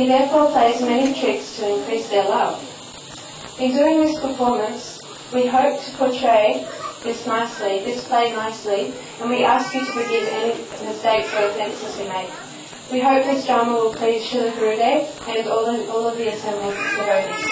He therefore plays many tricks to increase their love. In doing this performance, we hope to portray this play nicely, and we ask you to forgive any mistakes or offences we make. We hope this drama will please Srila Gurudeva and all of the assembled devotees.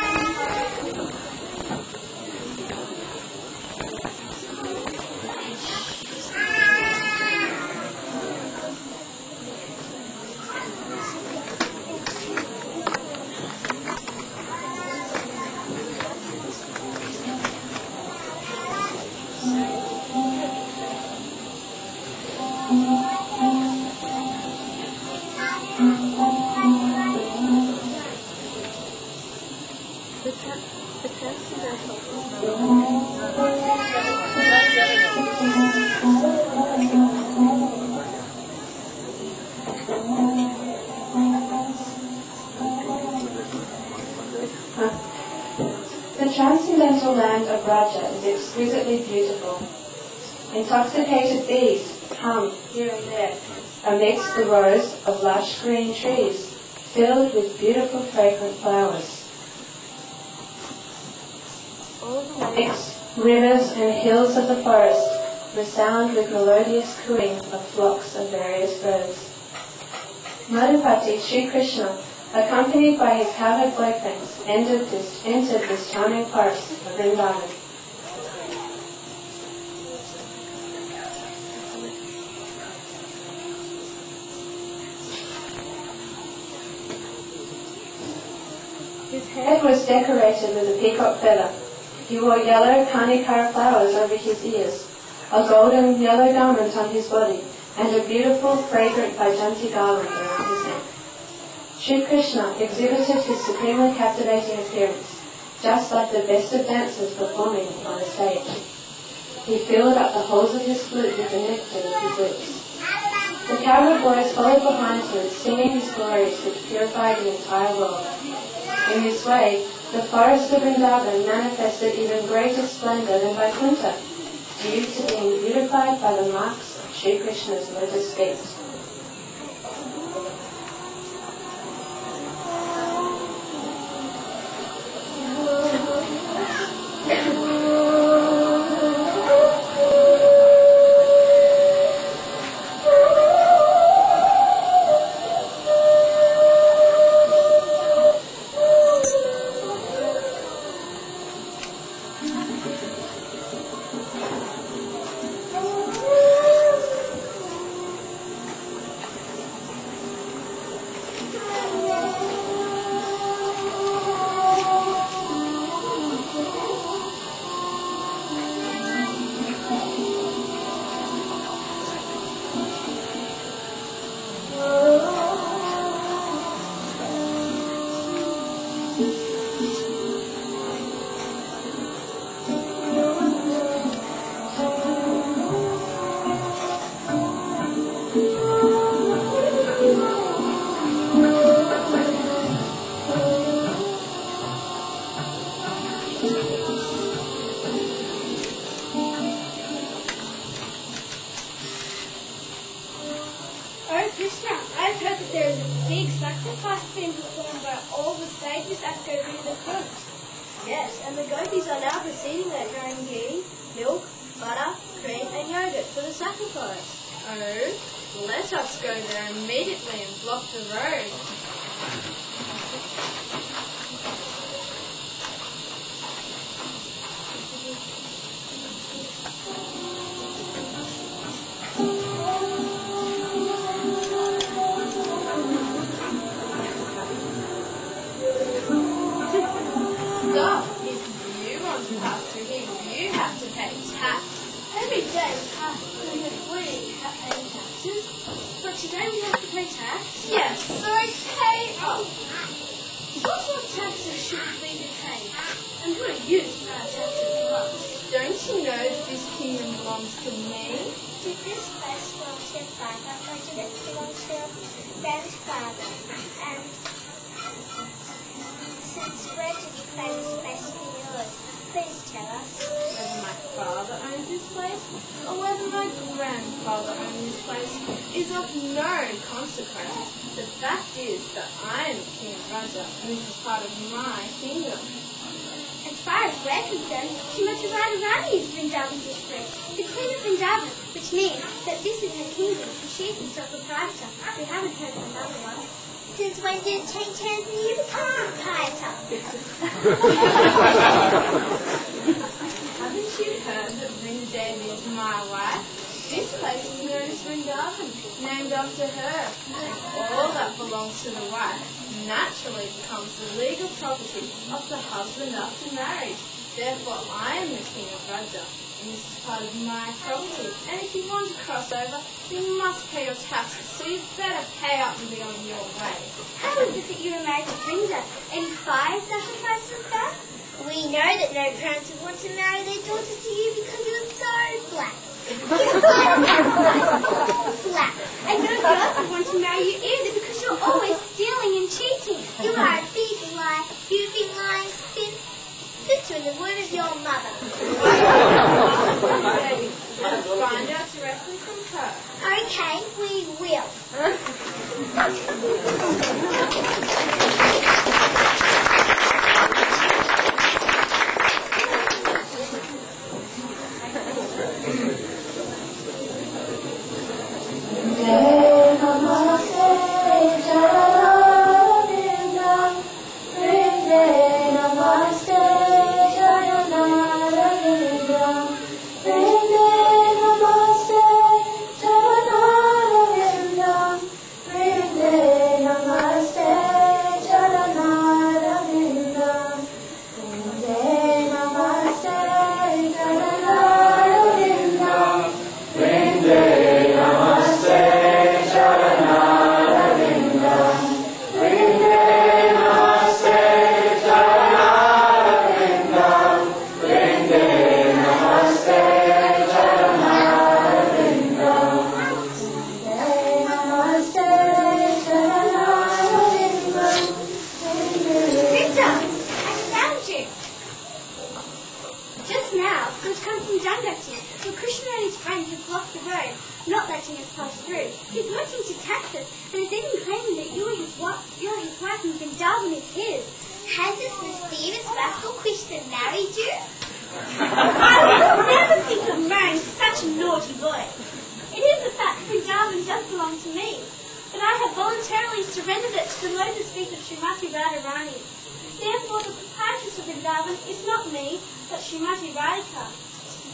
The transcendental land of Raja is exquisitely beautiful. Intoxicated bees hum here and there amidst the rows of lush green trees filled with beautiful fragrant flowers. All the lakes, rivers and hills of the forest resound with melodious cooing of flocks of various birds. Madhupati, Sri Krishna, accompanied by his powdered boyfriends, entered this charming forest of Vrindavan. His head was decorated with a peacock feather. He wore yellow kanikara flowers over his ears, a golden yellow garment on his body, and a beautiful, fragrant Vajanti garland around his neck. Sri Krishna exhibited his supremely captivating appearance, just like the best of dancers performing on a stage. He filled up the holes of his flute with the nectar of his lips. The cowherd boys followed behind him, singing his glories which purified the entire world. In this way, the forest of Vrindavan manifested even greater splendour than Vaikuntha, due to being beautified by the marks of Sri Krishna's lotus feet. Oh Krishna, I've heard that there is a big sacrifice being performed by all the sages at Govindha Kund. Yes, and the gopis are now proceeding there carrying ghee, milk, butter, cream and yogurt for the sacrifice. Oh, let us go there immediately and block the road. Stop! If you want to pass through here, you have to pay tax. Every day we pay taxes, but today we have to pay tax? Yes, so pay up. What sort of taxes should we be paying? And who are you to pay our taxes for us? Don't you know that this kingdom belongs to me? To this place belongs to Father, or to this belongs to grandfather. And since where did you find this place for yours? Please tell us. Whether my father owns this place or whether my grandfather owns this place is of no consequence. The fact is that I am the king of Raja, and this is part of my kingdom. As far as we're concerned, Srimati Radharani is Vrindavan's history. The Queen of Vrindavan, which means that this is her kingdom, and she's the sole proprietor. We haven't heard of another one. Since when did it change hands and you become a proprietor? Haven't you heard that Vrindavan is my wife? This place is known as Vrindavan, named after her. All that belongs to the wife naturally becomes the legal property of the husband after marriage. Therefore, I am the king of Raja, and this is part of my property. And if you want to cross over, you must pay your taxes, so you better pay up and be on your way. How is it that you were married to Vrinda? Any fire sacrifices there? We know that no parents would want to marry their daughters to you because you were so black. Flat. And no girls would want to marry you either because you're always stealing and cheating. You are a big lie. You've been lying since you in the womb of your mother. Let's find out directly from her. Okay, we will.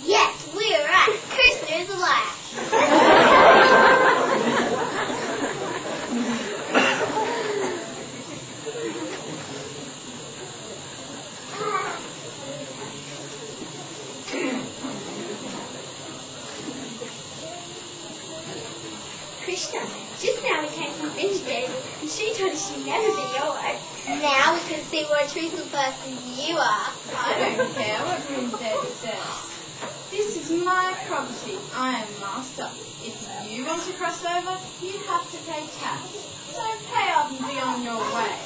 Yes, we're right. Krishna is a liar. Krishna, just now we came from Vrindavan and she told us she'd never be yours. Now we can see what a truthful person you are. I don't care what Vrindavan says. This is my property. I am master. If you want to cross over, you have to pay tax. So pay up and be on your way.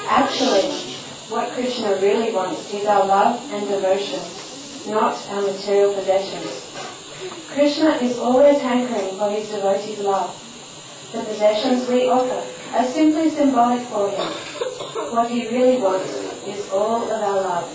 Actually, what Krishna really wants is our love and devotion, not our material possessions. Krishna is always hankering for his devotees' love. The possessions we offer are simply symbolic for him. What he really wants is all of our love.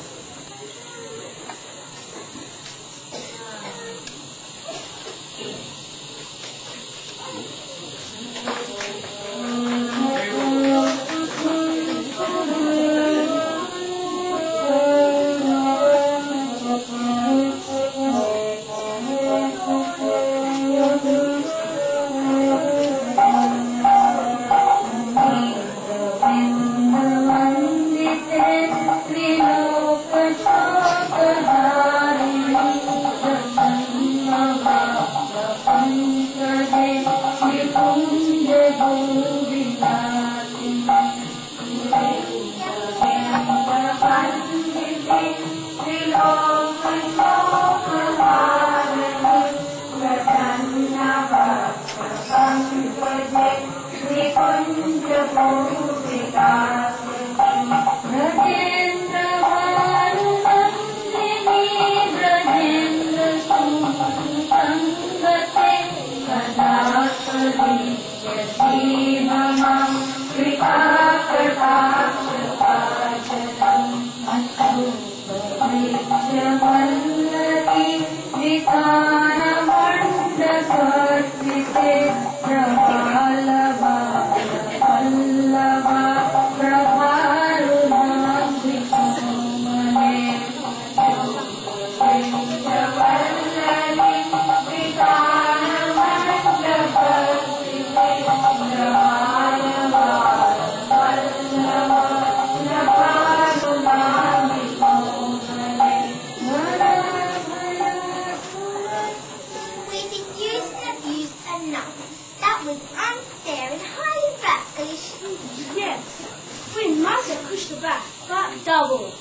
Double.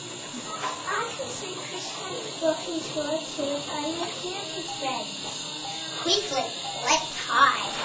I can see Krishna walking towards you with only a few of his friends. Quickly, let's hide.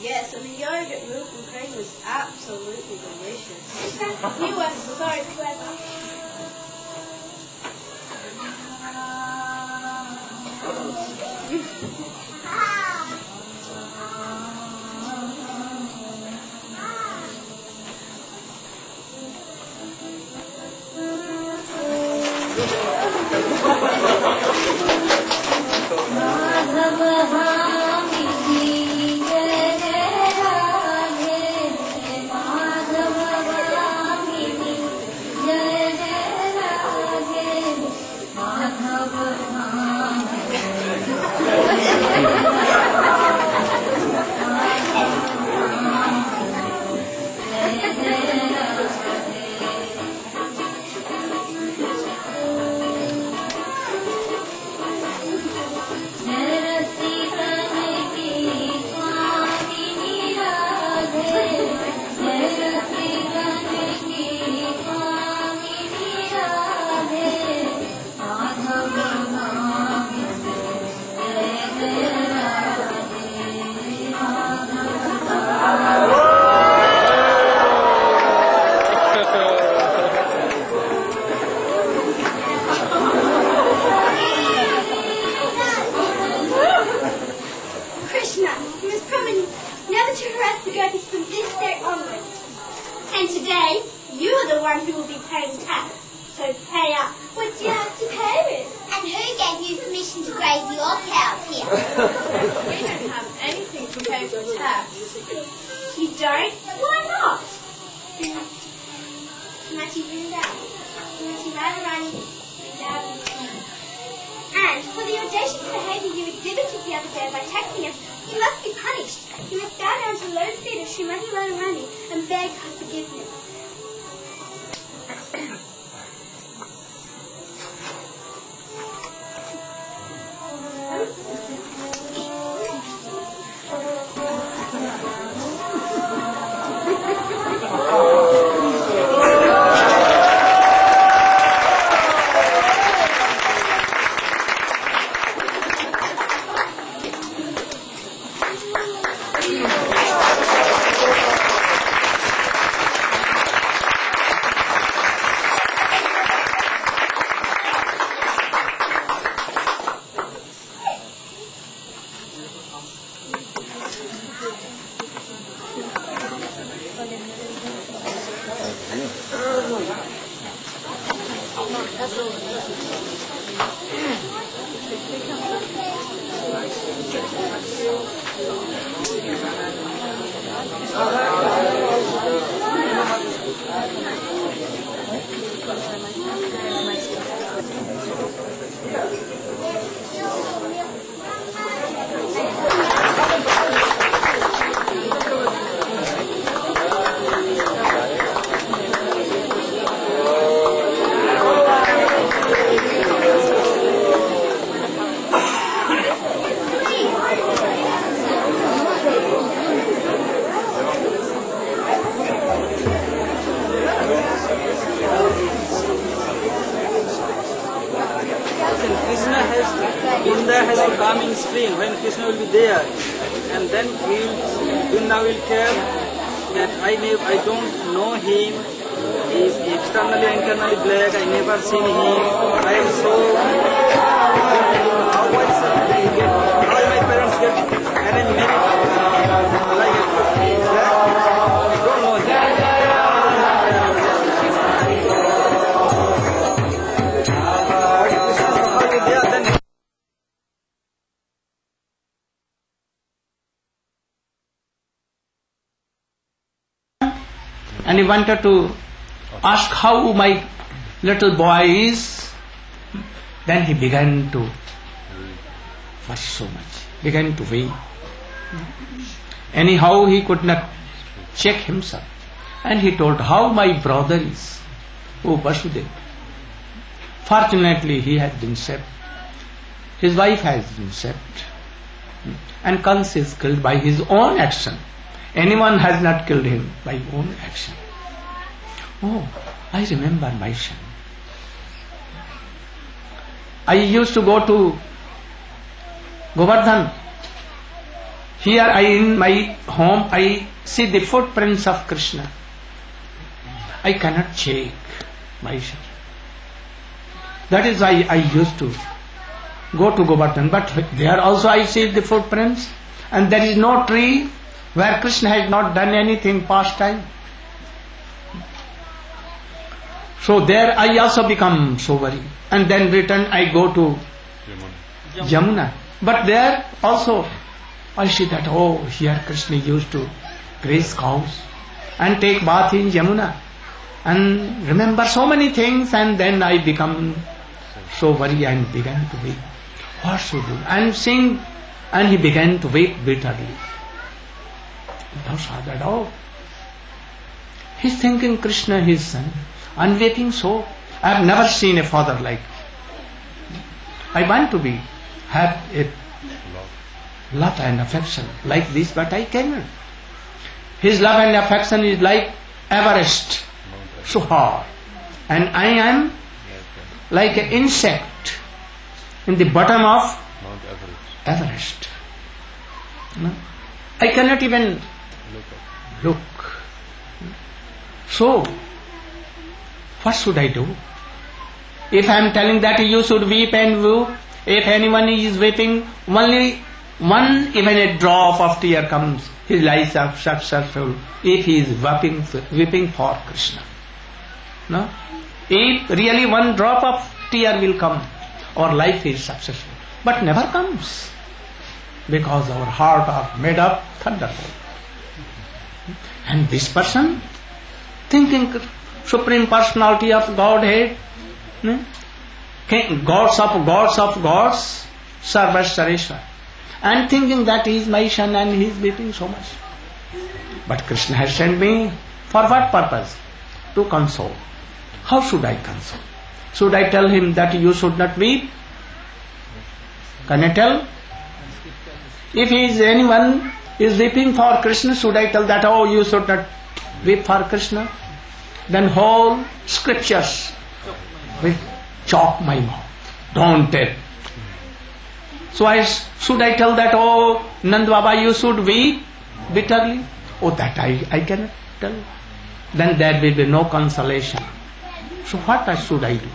Yes, and the yogurt, milk and cream was absolutely delicious. You are so clever. And today, you are the one who will be paying tax. So pay up. What do you have to pay with? And who gave you permission to graze your cows here? We don't have anything to pay for tax. You don't? Why not? And for the audacious behaviour you exhibited the other day by taxing us, you must be punished. You must bow down to the lotus feet of Srimati Radharani and beg her forgiveness. will be there, and then Vrinda will tell that I don't know him. He is externally and internally black. I never seen him. I am so. How my parents get arranged marriage like that? I don't know him. And he wanted to ask how my little boy is. Then he began to fuss so much, began to weep. Anyhow, he could not check himself. And he told how my brother is, Vasudeva. Fortunately, he has been saved. His wife has been saved. And Kans is killed by his own action. Anyone has not killed him by own action. Oh, I remember my son. I used to go to Govardhan. Here in my home, I see the footprints of Krishna. I cannot check my son. That is why I used to go to Govardhan. But there also I see the footprints, and there is no tree where Krishna has not done anything past time. So there I also become so worried. And then return I go to Yamuna. But there also I see that, oh, here Krishna used to graze cows and take bath in Yamuna. And remember so many things, and then I become so worried and began to weep. What should do? And sing, and he began to weep bitterly. Thou saw that, oh, he's thinking Krishna, his son, and weeping so. I have never seen a father like. I want to have a love and affection like this, but I cannot. His love and affection is like Everest, so hard, and I am like an insect in the bottom of Everest. No? I cannot even look. So, what should I do? If I am telling that you should weep and weep, if anyone is weeping, only one, even a drop of tear comes, his life is successful if he is weeping for Krishna. No? If really one drop of tear will come, our life is successful. But never comes, because our heart are made of thunderbolt. And this person, thinking Supreme Personality of Godhead, gods of gods, Sarvasvareshwar, and thinking that he is my son and he is weeping so much. But Krishna has sent me for what purpose? To console. How should I console? Should I tell him that you should not weep? Can I tell? If anyone is weeping for Krishna, should I tell that, oh, you should not weep for Krishna? Then whole scriptures will choke my mouth. Don't tell. So should I tell that, oh, Nand Baba, you should weep bitterly? Oh, that I cannot tell. Then there will be no consolation. So what should I do?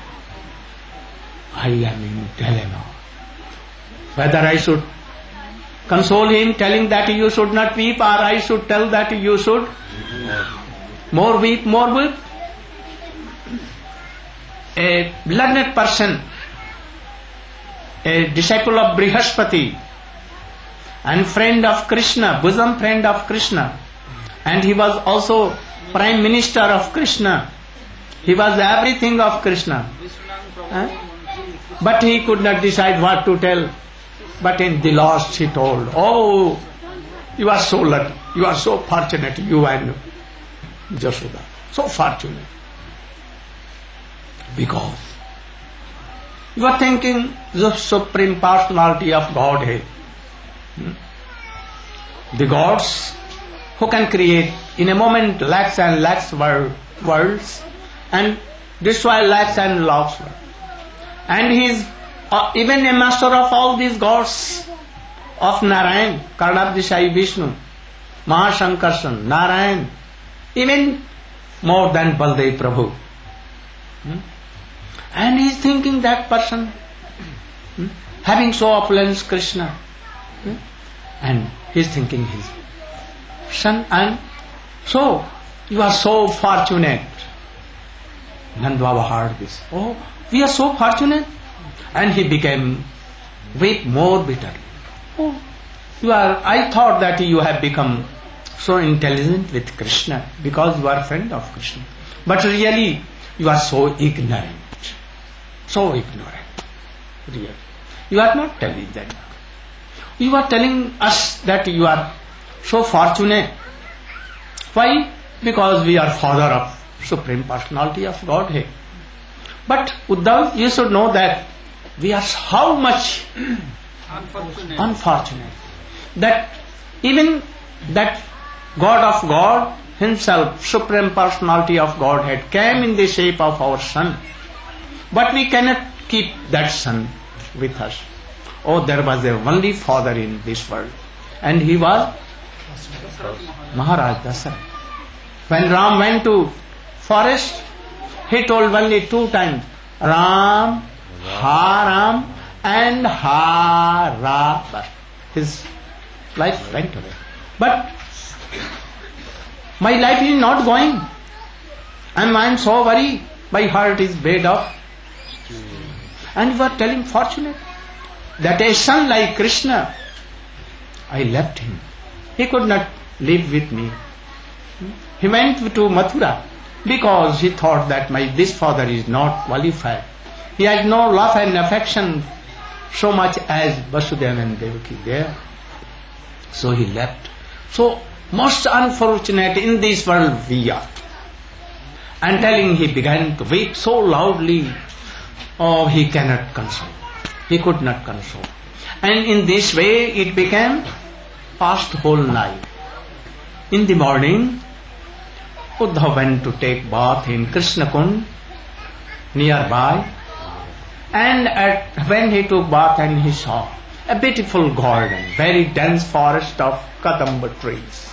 I am in dilemma. Whether I should console him telling that you should not weep, or I should tell that you should more weep. A learned person, a disciple of Brihaspati and friend of Krishna, bosom friend of Krishna, and he was also Prime Minister of Krishna. He was everything of Krishna. But he could not decide what to tell. But in the last he told, oh, you are so lucky, you are so fortunate, you and Jashoda. So fortunate. Because you are thinking the Supreme Personality of Godhead. The gods who can create in a moment lakhs and lakhs worlds and destroy lakhs and lakhs worlds. And he is even a master of all these gods of Narayan, Karnabdishai Vishnu, Mahashankarsan, Narayan, even more than Baldev Prabhu. And he is thinking that person having so opulence Krishna, and he is thinking his son, and so you are so fortunate. Nand Baba heard this. Oh, we are so fortunate. And he became weep more bitterly. Oh, I thought that you have become so intelligent with Krishna because you are a friend of Krishna. But really, you are so ignorant. So ignorant. Really. You are not telling that. You are telling us that you are so fortunate. Why? Because we are father of Supreme Personality of Godhead. But Uddhav, you should know that we are how much unfortunate. That even that God of God Himself, Supreme Personality of Godhead, came in the shape of our son. But we cannot keep that son with us. Oh, there was a only father in this world. And he was Maharaj Dasarath. When Ram went to forest, he told only 2 times, Ram, Ha Ram, and Ha Ra. His life went away. But my life is not going. And I am so worried. My heart is bad up. And you are telling fortunate that a son like Krishna, I left him. He could not live with me. He went to Mathura because he thought that this father is not qualified. He has no love and affection so much as Vasudeva and Devaki there. So he left. So most unfortunate in this world we are. And telling, he began to weep so loudly. Oh, he cannot console. He could not console. And in this way it became past whole night. In the morning, Uddhav went to take bath in Krishna Kund nearby. And when he took bath, and he saw a beautiful garden, very dense forest of Kadamba trees.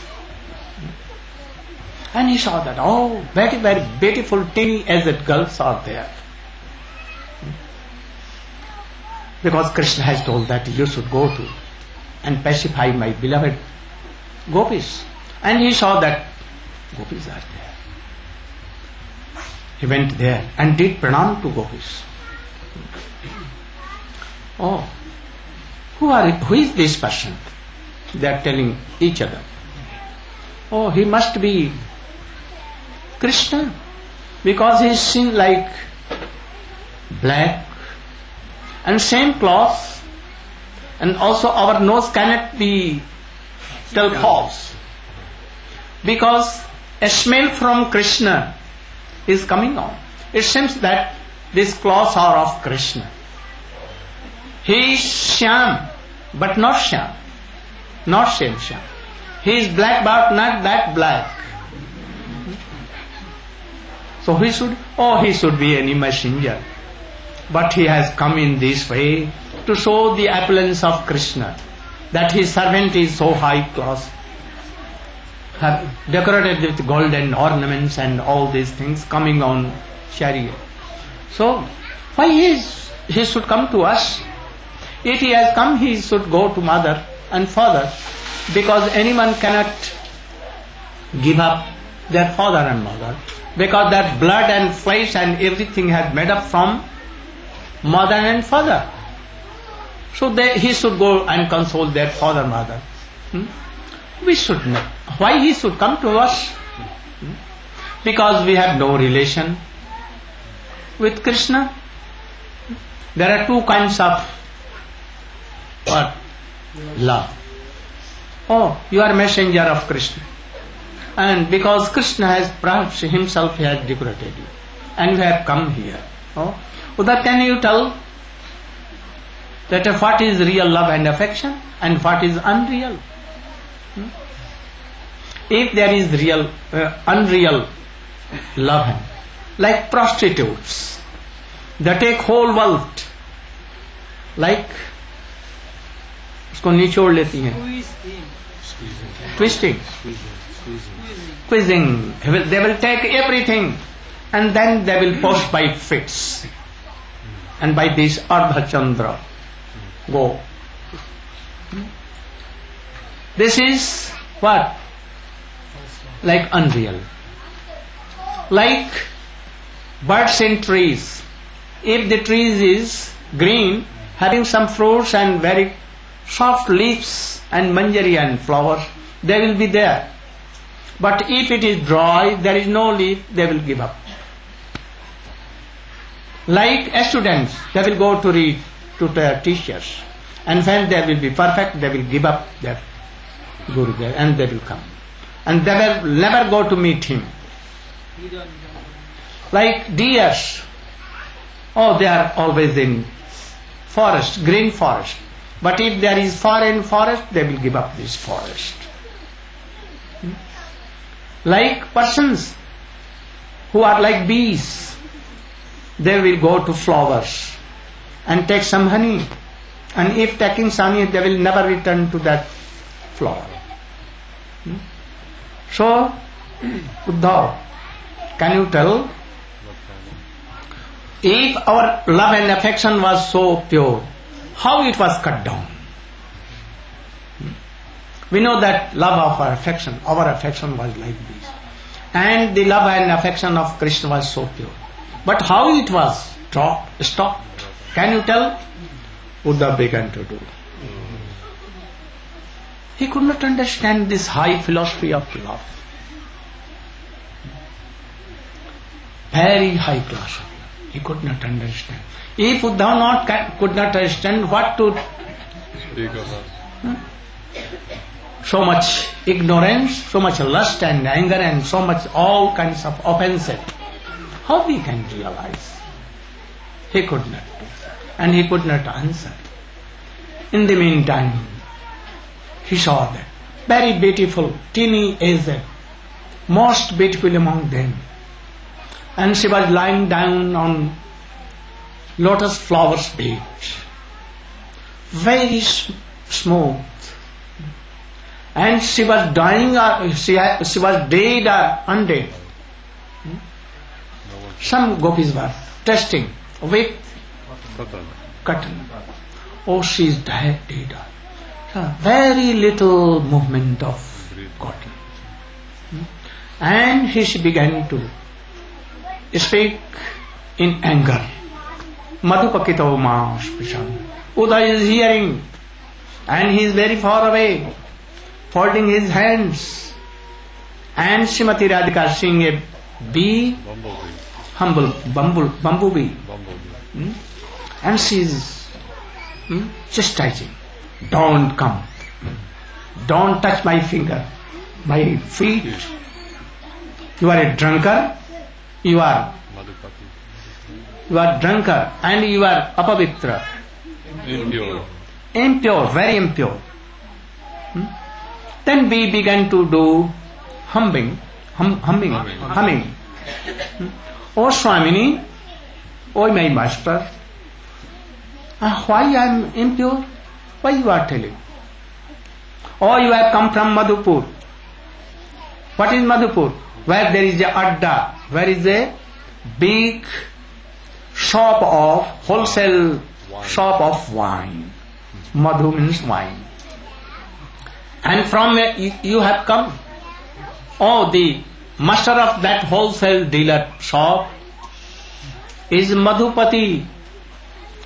And he saw that, oh, very, very beautiful teeny aged girls are there. Because Krishna has told that you should go to and pacify my beloved gopis. And he saw that gopis are there. He went there and did pranam to gopis. Oh, who is this person? They are telling each other. Oh, he must be Krishna, because he is seen like black and same cloth, and also our nose cannot be tell false, because a smell from Krishna is coming on. It seems that these cloths are of Krishna. He is Shyam, but not Shyam, not same Shyam. He is black, but not that black. So he should be any messenger. But he has come in this way to show the opulence of Krishna, that his servant is so high class, decorated with golden ornaments and all these things coming on chariot. So why he should come to us? If he has come, he should go to mother and father, because anyone cannot give up their father and mother, because that blood and flesh and everything has made up from mother and father. So he should go and console their father, mother. We should know. Why he should come to us? Because we have no relation with Krishna. There are 2 kinds of love. Oh, you are a messenger of Krishna. And because Krishna has perhaps himself has decorated you, and you have come here. Oh, Uddhav, can you tell that what is real love and affection and what is unreal? If there is real, unreal love, like prostitutes, they take whole wealth, like उसको निचोड़ लेती हैं. Twisting, squeezing. They will take everything and then they will push by fits. And by this Ardha Chandra go. This is what? Like unreal. Like birds in trees. If the trees is green, having some fruits and very soft leaves and manjari and flowers, they will be there. But if it is dry, there is no leaf, they will give up. Like students, they will go to read to their teachers, and when they will be perfect, they will give up their Gurudeva and they will come. And they will never go to meet him. Like deers, they are always in forest, green forest. But if there is foreign forest, they will give up this forest. Like persons who are like bees, they will go to flowers and take some honey. And if taking some honey, they will never return to that flower. So, Uddhav, can you tell? If our love and affection was so pure, how it was cut down? We know that love of our affection was like this. And the love and affection of Krishna was so pure. But how it was stopped? Can you tell? Uddhav began to do. He could not understand this high philosophy of love. Very high philosophy. He could not understand. If Uddhav could not understand what to... So much ignorance, so much lust and anger and so much all kinds of offenses. How we can realize? He could not do. And he could not answer. In the meantime, he saw that very beautiful, teeny aged, most beautiful among them. And she was lying down on lotus flowers bed, very smooth. And she was dying, she was dead or undead. Some gopis were testing with cotton. Oh, she is dead. Very little movement of cotton. And she began to speak in anger. Madhupakito mas Prashant. Uddhav is hearing and he is very far away, folding his hands. And Srimati Radhika seeing a bee, bumblebee. And she is chastising. Don't come. Don't touch my finger, my feet. You are a drunkard. You are drunkard and you are apavitra. Impure, very impure. Then we began to do humming. Oh Swamini, oh my master, why I am impure? Why you are telling? Oh, you have come from Madhupur. What is Madhupur? Where there is a adda, where is a big shop of wholesale shop of wine. Madhu means wine. And from where you have come? Oh, the master of that wholesale dealer shop is Madhupati,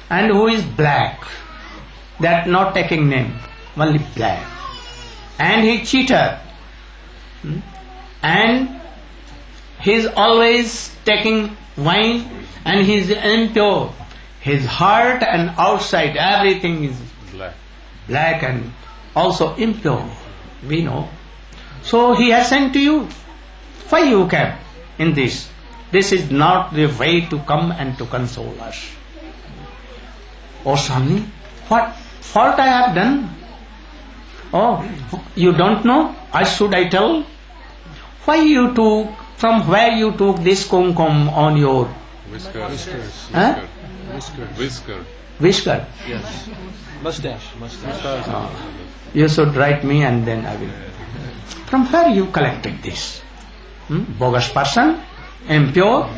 and who is black. That not taking name, only black. And he cheater. And he is always taking wine and he is impure. His heart and outside everything is black and also impure. We know. So he has sent to you. Why you came in this? This is not the way to come and to console us. Oh Swami, what fault I have done? Oh, you don't know? Should I tell? Why you took, from where you took this kumkum on your whisker? Huh? Whisker. Whisker. Yes. Mustache. You should write me and then I will. From where you collected this? Bogus person, impure,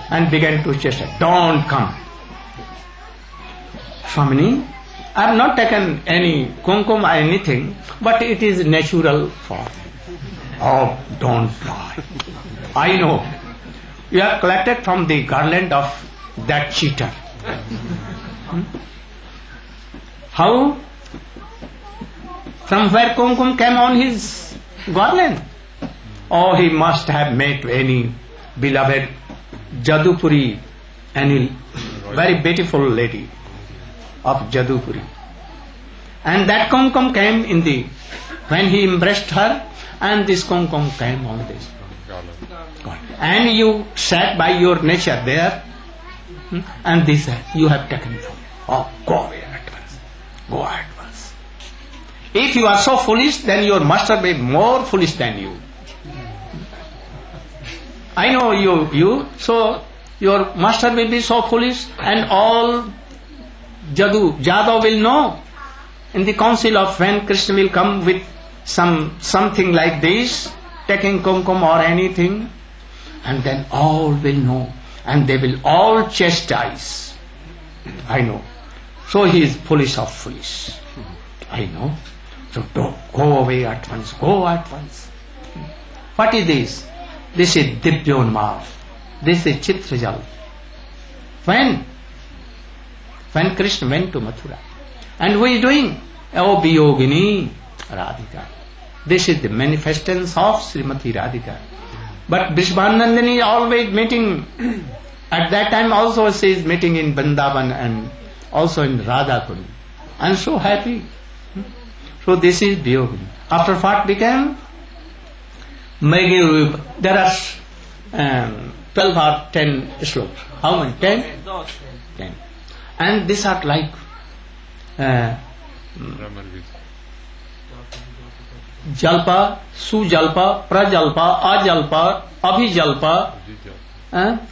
and began to chase it. Don't come. Swamini, I have not taken any kumkum or anything, but it is natural for. Oh, don't lie. I know. You have collected from the garland of that cheater. How? From where kumkum came on his garland? Oh, he must have met any beloved Jadupuri, any very beautiful lady of Jadupuri. And that kumkum came in the, when he embraced her, and this kumkum came on this. And you sat by your nature there, and this you have taken from. Oh, go away at once. Go at once. If you are so foolish, then your master may be more foolish than you. I know you, so your master will be so foolish, and all Jadava will know in the council of when Krishna will come with something like this, taking kumkum or anything, and then all will know, and they will all chastise. I know. So he is foolish of foolish. I know. So don't go away at once. Go at once. What is this? This is Divyonma. This is Chitrajal. When Krishna went to Mathura. And who is doing? Oh, Biyogini Radhika. This is the manifestance of Srimati Radhika. But Vishwanandani is always meeting. At that time also she is meeting in Vrindavan and also in Radhakund. And so happy. So this is Biyogini. After what became? Mrwillumbah. There are 12 or 10 slokas. How many? 10? 10. And these are like Jalpa, Sujalpa, Prajalpa, Ajalpa, Abhijalpa,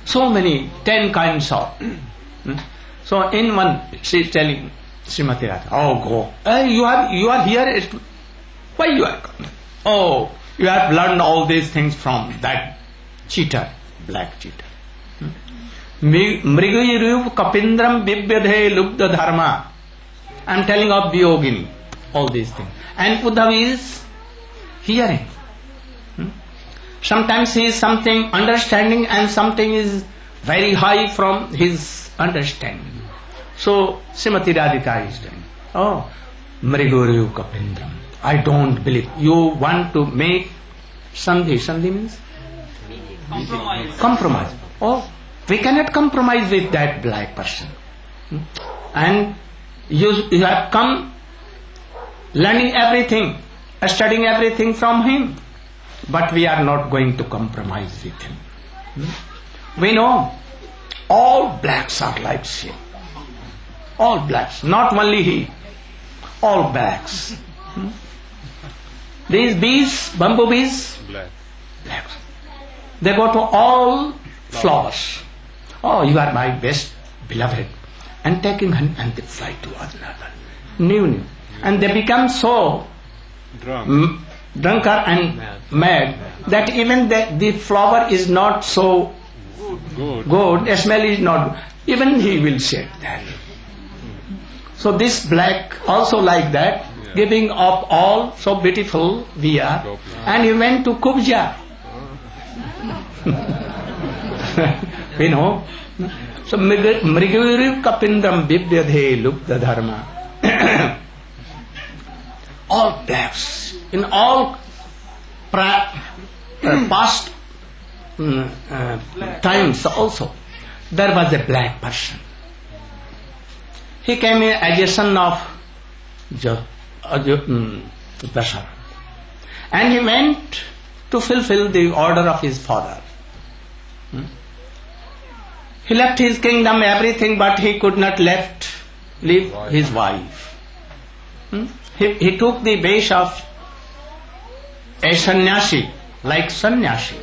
so many, 10 kinds of. So in one, she is telling Srimati Radha, oh go, you are here, why you are coming? Oh, you have learned all these things from that cheater, black cheater. Mrigayurup kapindram bibyadhe lubda dharma. I am telling of Biyogini, all these things. And Uddhav is hearing. Sometimes he is something understanding and something is very high from his understanding. So Srimati Radhika is doing. Oh, Mrigayurup kapindram. I don't believe. You want to make sandhi. Sandhi means? Compromise. Oh, we cannot compromise with that black person. And you have come learning everything, studying everything from him. But we are not going to compromise with him. We know all blacks are like him. All blacks, not only he. All blacks. These bees, bamboo bees, blacks. They go to all flowers. Oh, you are my best beloved. And taking honey and they fly to another. New. And they become so drunkard and mad that even the flower is not so good, the smell is not good. Even he will shed that. So this black also like that, giving up all, so beautiful we are. And he went to Kubja. We know. So Mrigayurup kapindram bibyadhe lubda dharma. All blacks, in all past times also, there was a black person. He came in as a son of Dasharatha. And he went to fulfill the order of his father. He left his kingdom, everything, but he could not leave his wife. He took the base of a sannyasi, like sannyasi.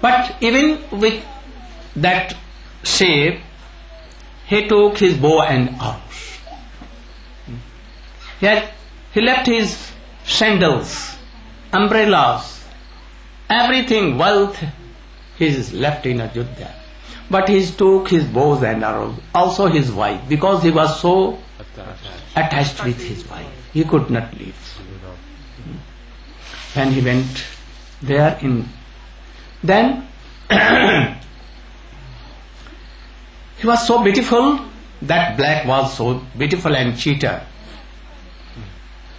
But even with that shape, he took his bow and arrows. He left his sandals, umbrellas, everything, wealth, he is left in Ajodhya. But he took his bows and arrows, also his wife, because he was so attached with his wife. He could not leave. When he went there then he was so beautiful, that black was so beautiful and cheater,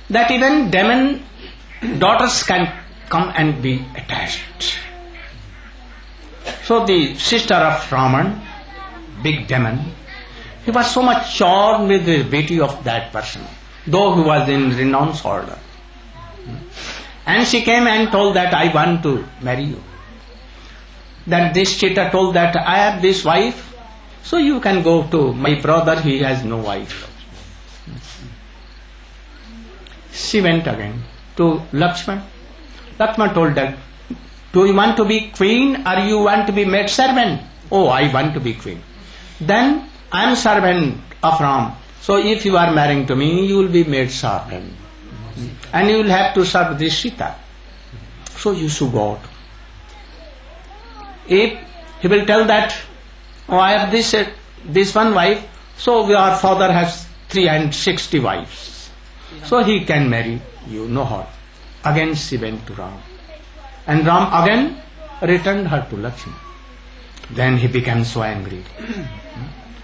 that even demon daughters can come and be attached. So the sister of Raman, big demon, he was so much charmed with the beauty of that person, though he was in renounced order. And she came and told that, I want to marry you. Then this cheater told that, I have this wife, so you can go to my brother, he has no wife. She went again to Lakshman. Lakshman told that, do you want to be queen or you want to be maid servant? Oh, I want to be queen. Then I am servant of Ram. So if you are marrying to me, you will be maid servant. And you will have to serve this Sita. So you should go out. If he will tell that, oh, I have this one wife, so our father has 360 wives. So he can marry you, no harm. Again she went to Ram. And Ram again returned her to Lakshmi. Then he became so angry.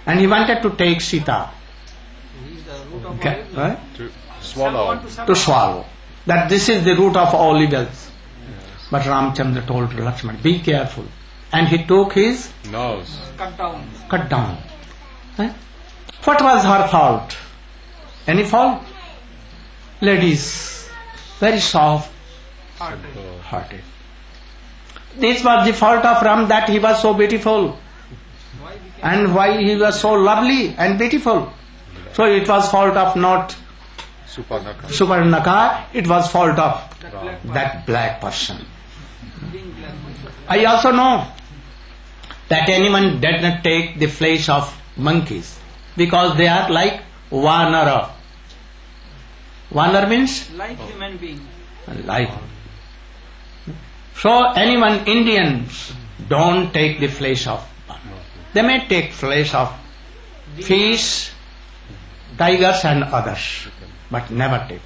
And he wanted to take Sita. To swallow. To swallow. That this is the root of all evils. But Ramchandra told Lakshman, be careful. And he took his nose. Cut down. What was her fault? Any fault? Ladies, very soft hearted. This was the fault of Ram, that he was so beautiful. And why he was so lovely and beautiful. So it was fault of not Suparnaka, it was fault of that black person. I also know that anyone did not take the flesh of monkeys, because they are like Vanara. Vanara means? Like human being. Like. So anyone, Indians, don't take the flesh of. They may take flesh of fish, tigers and others, but never take.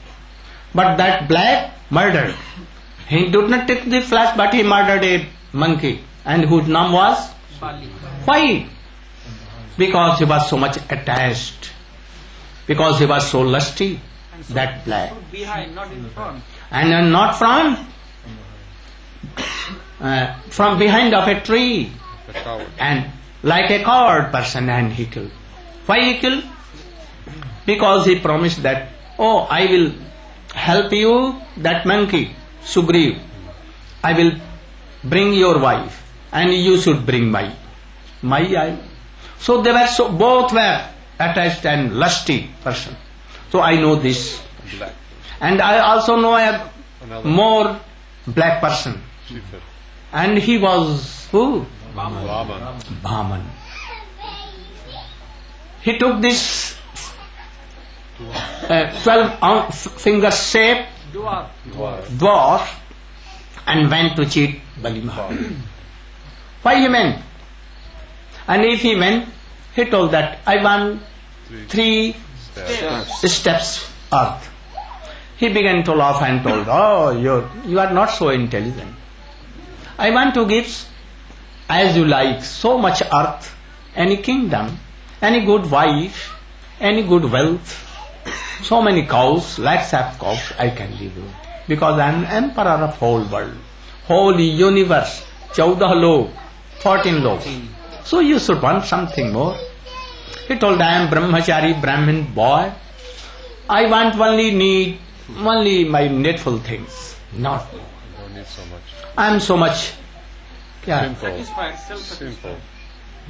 But that black murdered. He did not take the flesh, but he murdered a monkey, and whose name was? Why? Because he was so much attached. Because he was so lusty, that black. Behind, not in front. And not from behind of a tree. And like a coward person, and he killed. Why he killed? Because he promised that, oh, I will help you, that monkey, Sugriv. I will bring your wife, and you should bring my wife. So they were both were attached and lusty person. So I know this. And I also know a more black person. And he was who? Bhaman. He took this 12 finger shape dwarf and went to cheat Bali Maharaj. Why he went? And if he went, he told that, I want 3 steps earth. He began to laugh and told, oh, you are not so intelligent. I want to give as you like, so much earth, any kingdom, any good wife, any good wealth, so many cows, lakhs of cows I can give you. Because I am emperor of whole world, whole universe, 14 log, 14 log. So you should want something more. He told, I am brahmachari, Brahmin boy. I want only my needful things, not more. Don't need so much. I am so much Satisfied, self-satisfied.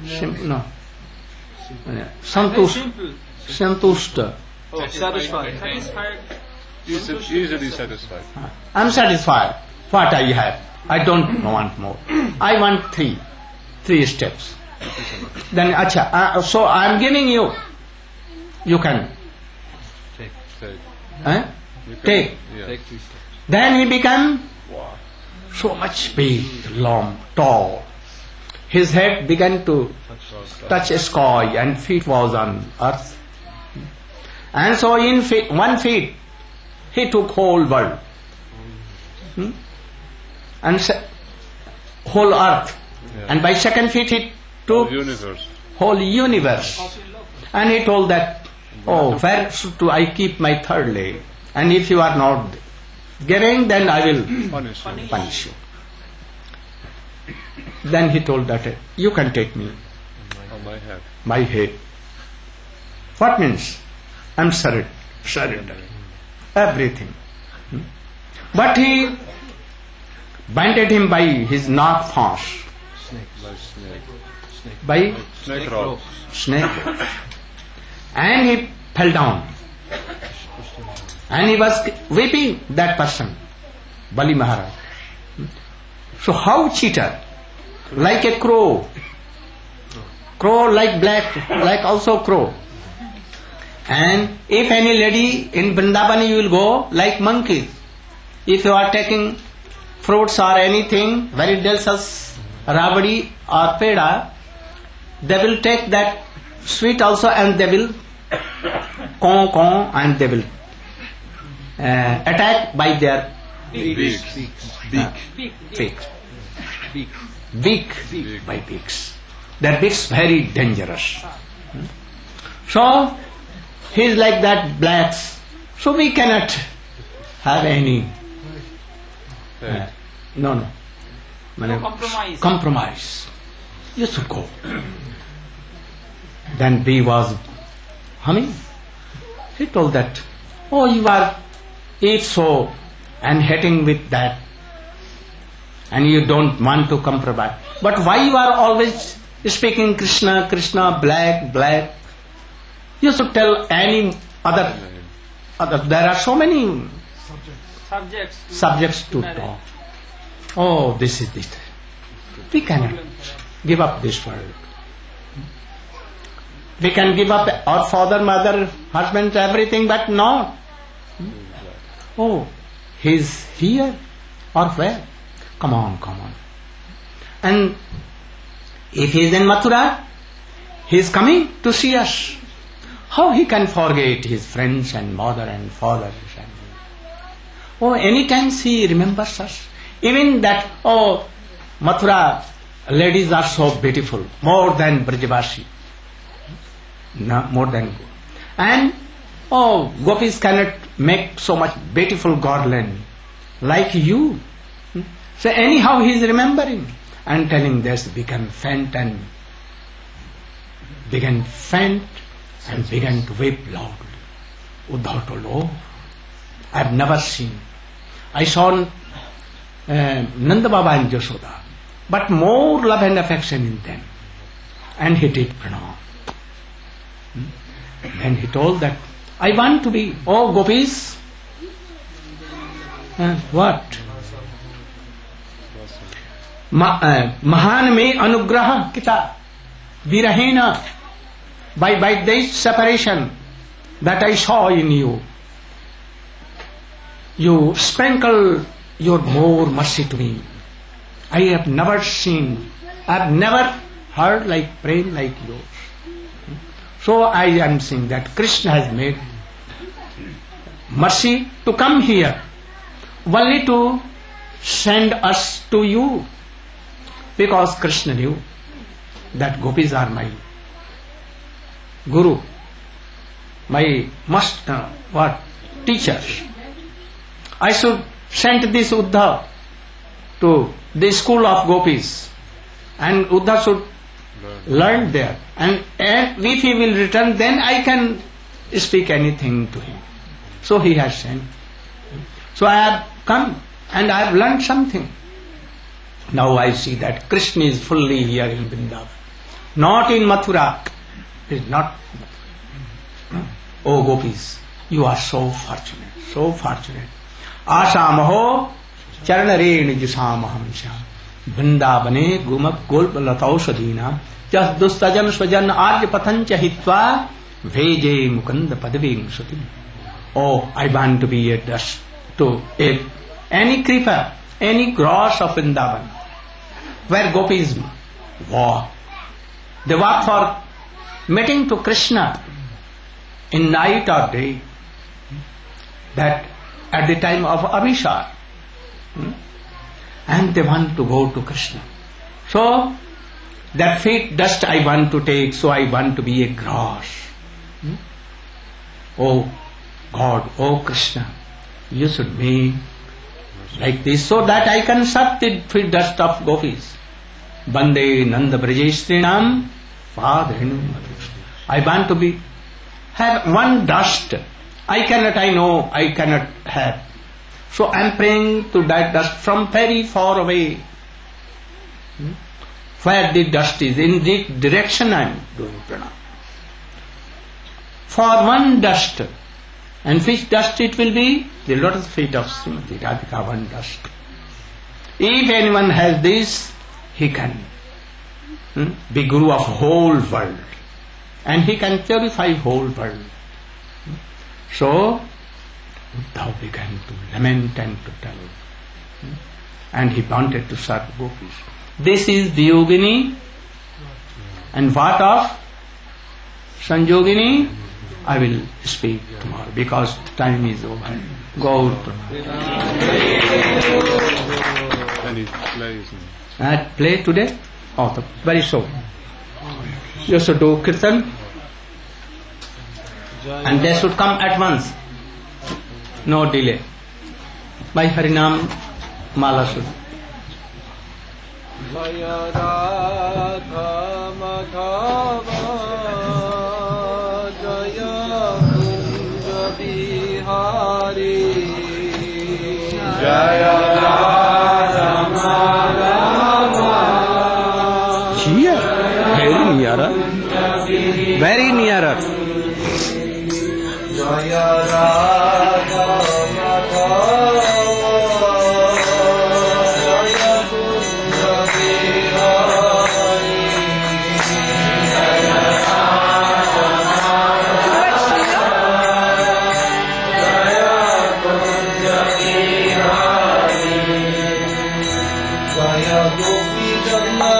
simple. No. Santushta. Oh, satisfied. Satisfied. Easily satisfied. I am satisfied. What I have, I don't want more. I want 3 steps. Then, acha, so I am giving you. You can Take. take. Yeah. Then he became so much big, long, tall. His head began to touch sky and feet was on earth. And so in 1 feet, he took whole world. And whole earth. Yeah. And by 2nd feet he took Universe. whole universe. And he told that, oh, where should I keep my 3rd leg? And if you are not giving, then I will punish you. Then he told that, you can take me, On my head. my head. What means? I am surrender. Everything. But he binded him by his knock fast. By Snake rope. snake. And he fell down. And he was weeping, that person, Bali Maharaj. So how cheater? Like a crow. Crow like black, like also crow. And if any lady in Vrindavan you will go like monkeys. If you are taking fruits or anything, very delicious, rabdi or peda, they will take that sweet also and they will caw and they will attack by their beak. By beaks. Their beaks very dangerous. So he is like that blacks. So we cannot have any no compromise. You should go. Then bee was humming. He told that, oh, you are eat so and hating with that and you don't want to compromise. But why you are always speaking Krishna, Krishna, black, black? You should tell any other. There are so many subjects to talk. Oh, this is it. We cannot give up this world. We can give up our father, mother, husband, everything, but not. Oh, he's here or where? Come on. And if he is in Mathura, he is coming to see us. How he can forget his friends and mother and father? Oh, anytime he remembers us. Even that, oh, Mathura ladies are so beautiful, more than Brajavashi. No, more than. And, oh, gopis cannot make so much beautiful garland like you. So anyhow he is remembering and telling this, began faint and began to weep loudly. Uddhav told, oh, I have never seen. I saw Nanda Baba and Yashoda, but more love and affection in them. And he did pranam. Then he told that, I want to be, oh gopis. What? Mahan me anugraha kita virahena. By this separation that I saw in you, you sprinkle your more mercy to me. I have never seen, I have never heard like praying like yours. So I am saying that Krishna has made mercy to come here, only to send us to you, because Krishna knew that gopis are my guru, my teachers. I should send this Uddhav to the school of gopis, and Uddhav should learn there. And if he will return, then I can speak anything to him. So he has sent. So I have come and I have learned something. Now I see that Krishna is fully here in Vrindavan, not in Mathura. It is not. Oh gopis, you are so fortunate, so fortunate. Asamaho charanareni jisamaham sya Vrindavane gumak golp latausadina Just dustajan swajan arya pathancha hitva veje mukanda padaving sutim. Oh, I want to be a dust to any creeper, any grass of Vrindavan, where gopis walk. They walk for meeting to Krishna in night or day. That at the time of Abhishek. And they want to go to Krishna. So, that feet dust I want to take, so I want to be a grass. Oh God, oh Krishna, you should make like this so that I can suck the feet dust of gopis. Bande Nanda Brajestrinam Padrinam. I want to have one dust. I cannot have. So I am praying to that dust from very far away. Where the dust is, in the direction I am doing pranam. For one dust. And which dust it will be? The lotus feet of Srimati Radhika, one dust. If anyone has this, he can be Guru of whole world. And he can purify whole world. So, Uddhav began to lament and to tell. And he wanted to serve gopis. This is Viyogini. And what of Sanjogini? I will speak tomorrow because time is over. Go out. And it plays. Play today? Oh, very soon. You should do Kirtan. And they should come at once. No delay. By Harinam Mala should. Jaya Radha Madhava Jaya Kunja Bihari Jaya Radha Madhava. Here, very nearer. Very nearer. Jaya Radha Madhava Jaya Kunja Bihari Jaya Radha Madhava Jaya Kunja Bihari Jaya Gopi Jalla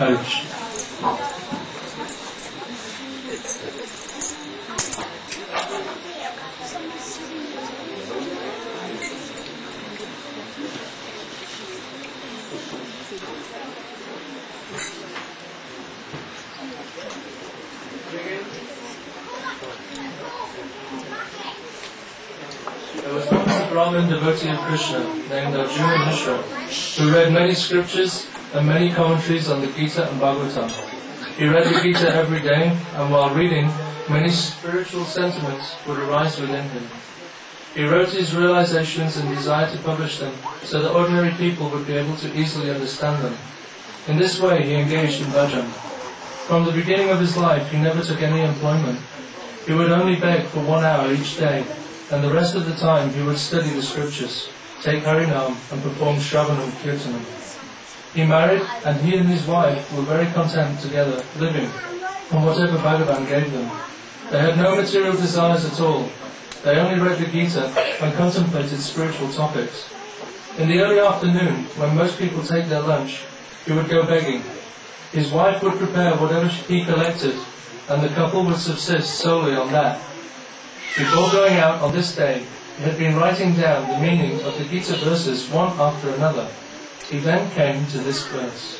Coach. There was once a Brahmin devotee of Krishna named Arjuna Mishra who read many scriptures and many commentaries on the Gita and Bhagavatam. He read the Gita every day, and while reading, many spiritual sentiments would arise within him. He wrote his realizations and desired to publish them so that ordinary people would be able to easily understand them. In this way he engaged in bhajan. From the beginning of his life he never took any employment. He would only beg for 1 hour each day, and the rest of the time he would study the scriptures, take Harinam and perform Shravanam Kirtanam. He married, and he and his wife were very content together, living on whatever Bhagavan gave them. They had no material desires at all. They only read the Gita and contemplated spiritual topics. In the early afternoon, when most people take their lunch, he would go begging. His wife would prepare whatever he collected, and the couple would subsist solely on that. Before going out on this day, he had been writing down the meaning of the Gita verses one after another. He then came to this verse.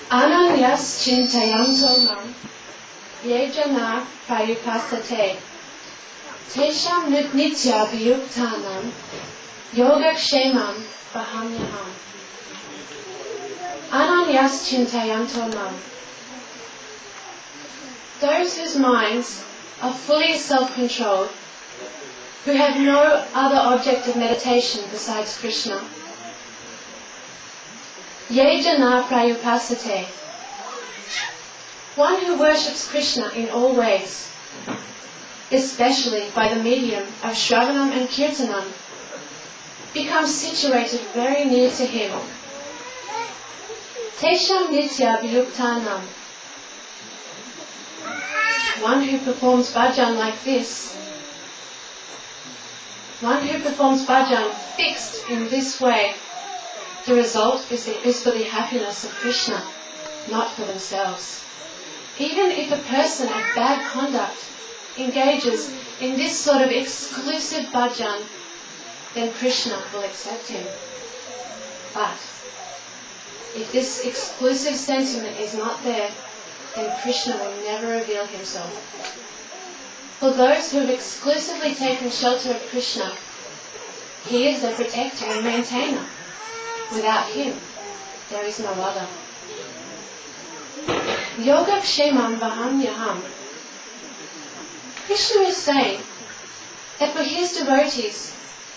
Ananyas chintayanto mam, ye jana prayupasate, tesham nitya viyuktanam, yogakshemam vahamyaham. Ananyas chintayanto mam. Those whose minds are fully self-controlled, who have no other object of meditation besides Krishna. Ye jana prayupasate. One who worships Krishna in all ways, especially by the medium of Shravanam and Kirtanam, becomes situated very near to him. Tesham nitya viyuktanam. One who performs bhajan like this, one who performs bhajan fixed in this way, the result is for the happiness of Krishna, not for themselves. Even if a person of bad conduct engages in this sort of exclusive bhajan, then Krishna will accept him. But if this exclusive sentiment is not there, then Krishna will never reveal himself. For those who have exclusively taken shelter of Krishna, he is their protector and maintainer. Without him, there is no other. Yogakshemam vahamyaham. Krishna is saying that for his devotees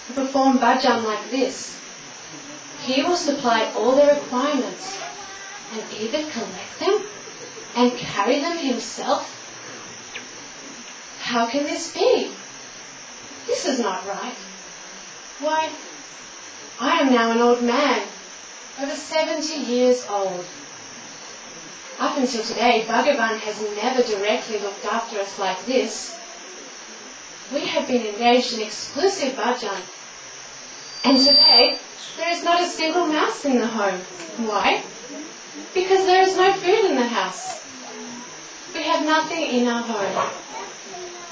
who perform bhajan like this, he will supply all their requirements and even collect them and carry them himself? How can this be? This is not right. Why, I am now an old man, over 70 years old. Up until today, Bhagavan has never directly looked after us like this. We have been engaged in exclusive bhajan, and today there is not a single mouse in the home. Why? Because there is no food in the house. We have nothing in our home,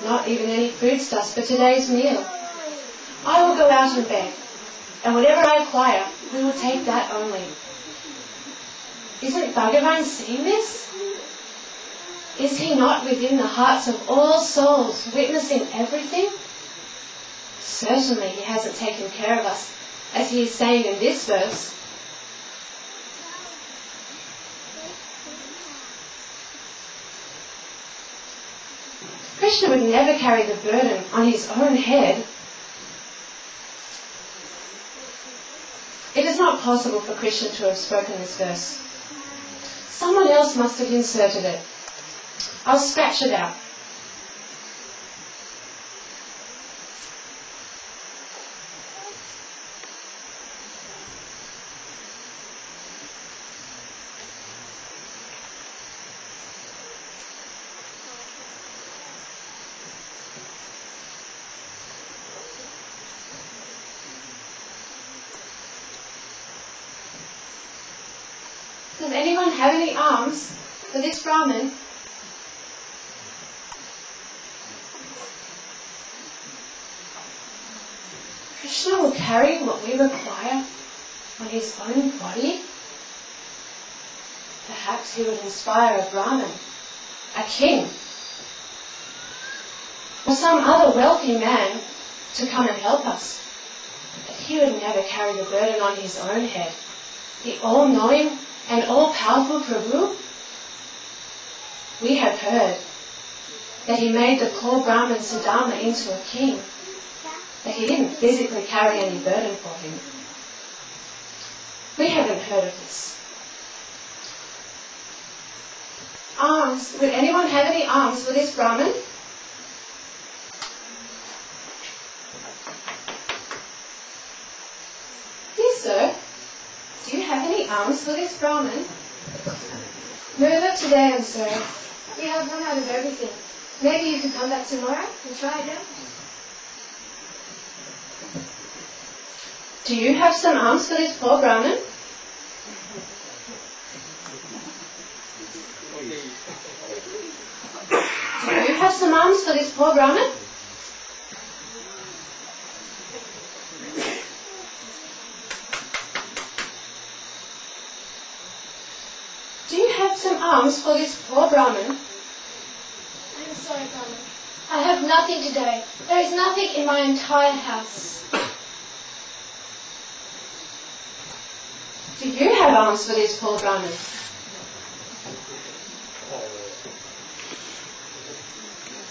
not even any foodstuffs for today's meal. I will go out and beg, and whatever I acquire, we will take that only. Isn't Bhagavan seeing this? Is he not within the hearts of all souls, witnessing everything? Certainly he hasn't taken care of us, as he is saying in this verse. Krishna would never carry the burden on his own head. It is not possible for Krishna to have spoken this verse. Someone else must have inserted it. I'll scratch it out. Does anyone have any alms for this Brahmin? Krishna will carry what we require on his own body? Perhaps he would inspire a Brahmin, a king, or some other wealthy man to come and help us. But he would never carry the burden on his own head. The all-knowing and all-powerful Prabhu? We have heard that he made the poor Brahmin Sudama into a king, that he didn't physically carry any burden for him. We haven't heard of this. Alms. Would anyone have any alms for this Brahmin? alms for this Brahmin? No, not today, I'm sorry. We have run out of everything. Maybe you could come back tomorrow and try again? Do you have some alms for this poor Brahmin? Do you have some alms for this poor Brahmin? Do you have some alms for this poor Brahmin? I'm sorry, Brahmin. I have nothing today. There is nothing in my entire house. Do you have alms for this poor Brahmin?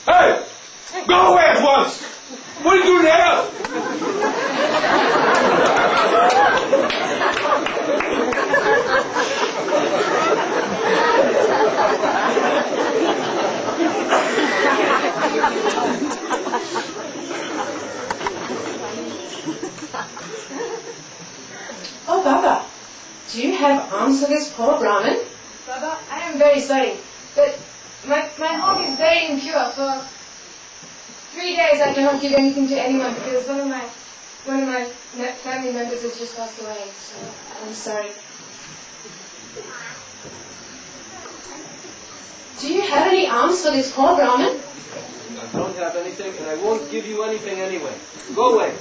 Hey! Go away at once! What are you doing now? Oh, Baba, do you have alms for this poor Brahmin? Baba, I am very sorry, but my home is very impure. For 3 days I cannot give anything to anyone because one of my family members has just passed away, so I'm sorry. Do you have any alms for this poor Brahmin? I don't have anything, and I won't give you anything anyway. Go away.